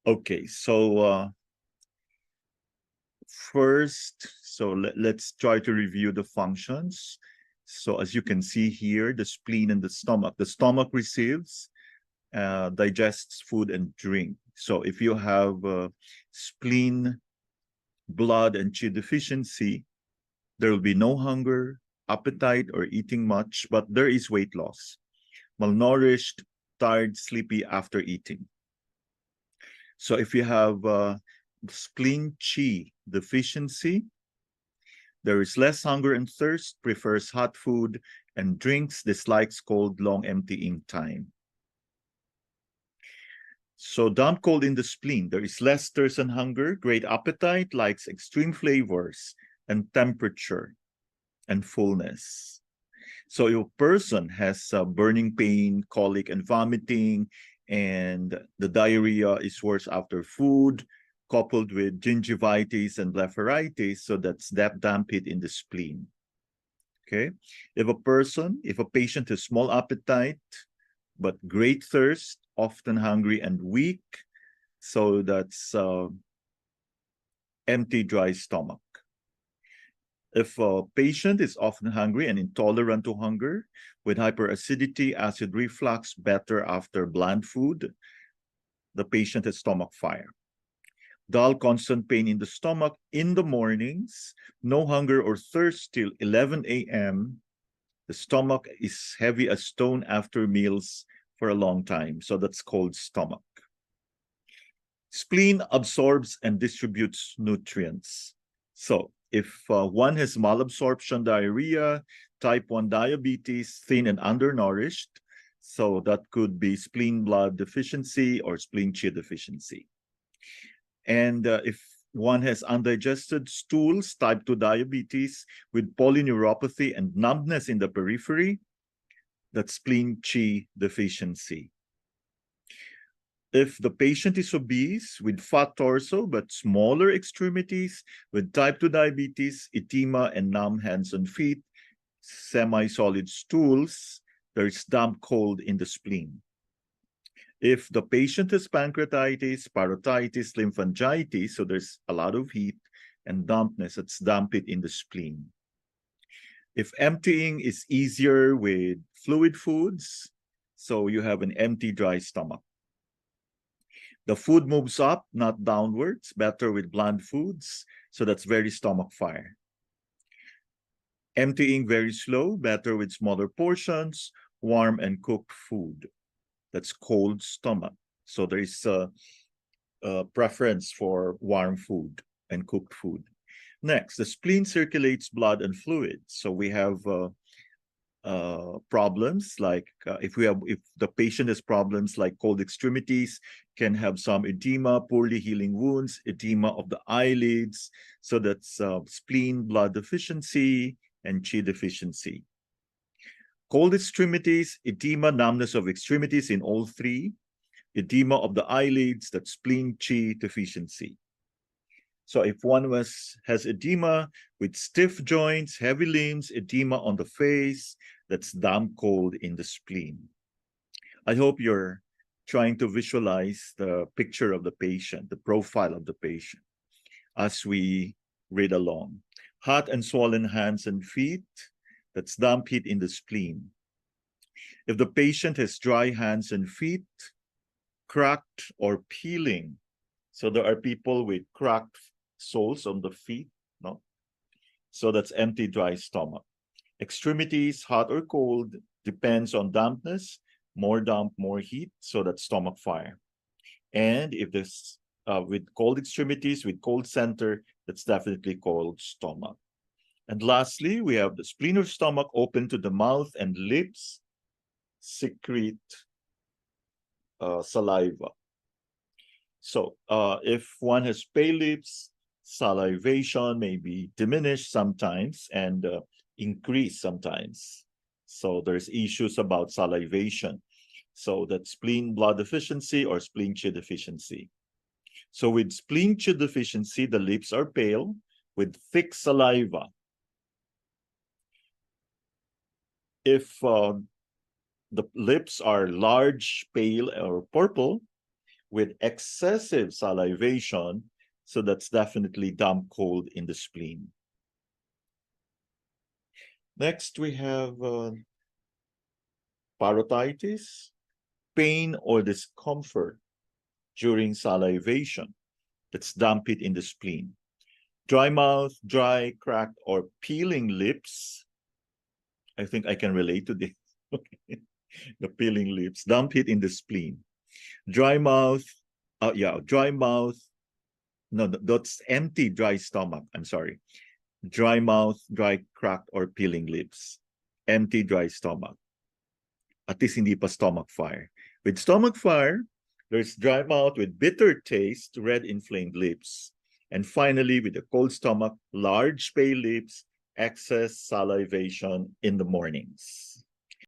Okay, so first, let's try to review the functions. So as you can see here, the spleen and the stomach. The stomach receives, digests food and drink. So if you have spleen, blood, and chi deficiency, there will be no hunger, appetite, or eating much, but there is weight loss. Malnourished, tired, sleepy after eating. So if you have spleen chi deficiency, there is less hunger and thirst, prefers hot food and drinks, dislikes cold, long emptying time. So damp cold in the spleen, there is less thirst and hunger, great appetite, likes extreme flavors and temperature and fullness. So if a person has burning pain, colic, and vomiting, and the diarrhea is worse after food, coupled with gingivitis and blepharitis, so that's that damp heat in the spleen. Okay. If a patient has small appetite, but great thirst, often hungry and weak, so that's empty, dry stomach. If a patient is often hungry and intolerant to hunger, with hyperacidity, acid reflux, better after bland food, the patient has stomach fire. Dull, constant pain in the stomach in the mornings, no hunger or thirst till 11 a.m. The stomach is heavy as stone after meals for a long time. So that's cold stomach. Spleen absorbs and distributes nutrients. So if one has malabsorption diarrhea, type 1 diabetes, thin and undernourished, so that could be spleen blood deficiency or spleen chi deficiency. And if one has undigested stools, type 2 diabetes with polyneuropathy and numbness in the periphery, that's spleen chi deficiency. If the patient is obese with fat torso but smaller extremities, with type 2 diabetes, edema, and numb hands and feet, semi-solid stools, there's damp cold in the spleen. If the patient has pancreatitis, parotitis, lymphangitis, so there's a lot of heat and dampness, it's damp it in the spleen. If emptying is easier with fluid foods, so you have an empty, dry stomach. The food moves up, not downwards, better with bland foods, so that's very stomach fire. Emptying very slow, better with smaller portions, warm and cooked food. That's cold stomach. So there is a preference for warm food and cooked food. Next, the spleen circulates blood and fluid. So we have problems like if the patient has problems like cold extremities, can have some edema, poorly healing wounds, edema of the eyelids. So that's spleen blood deficiency and chi deficiency. Cold extremities, edema, numbness of extremities in all three, edema of the eyelids, that's spleen chi deficiency. So if one has edema with stiff joints, heavy limbs, edema on the face, that's damp cold in the spleen. I hope you're trying to visualize the picture of the patient, the profile of the patient, as we read along. Hot and swollen hands and feet, that's damp heat in the spleen. If the patient has dry hands and feet, cracked or peeling, so there are people with cracked soles on the feet, no? So that's empty, dry stomach. Extremities, hot or cold, depends on dampness, more damp, more heat, so that's stomach fire. And if this with cold extremities, with cold center, that's definitely cold stomach. And lastly, we have the spleen or stomach open to the mouth and lips, secrete saliva. So if one has pale lips, salivation may be diminished sometimes and increase sometimes. So there's issues about salivation. So that's spleen blood deficiency or spleen chi deficiency. So with spleen chi deficiency, the lips are pale with thick saliva. If the lips are large, pale, or purple, with excessive salivation. So that's definitely damp cold in the spleen. Next, we have parotitis, pain or discomfort during salivation. That's damp in the spleen. Dry mouth, dry, cracked, or peeling lips. I think I can relate to this. The peeling lips, damp in the spleen. Dry mouth, dry mouth. No, that's empty, dry stomach. I'm sorry. Dry mouth, dry, cracked, or peeling lips. Empty, dry stomach. At least hindi pa stomach fire. With stomach fire, there's dry mouth with bitter taste, red inflamed lips. And finally, with a cold stomach, large pale lips, excess salivation in the mornings.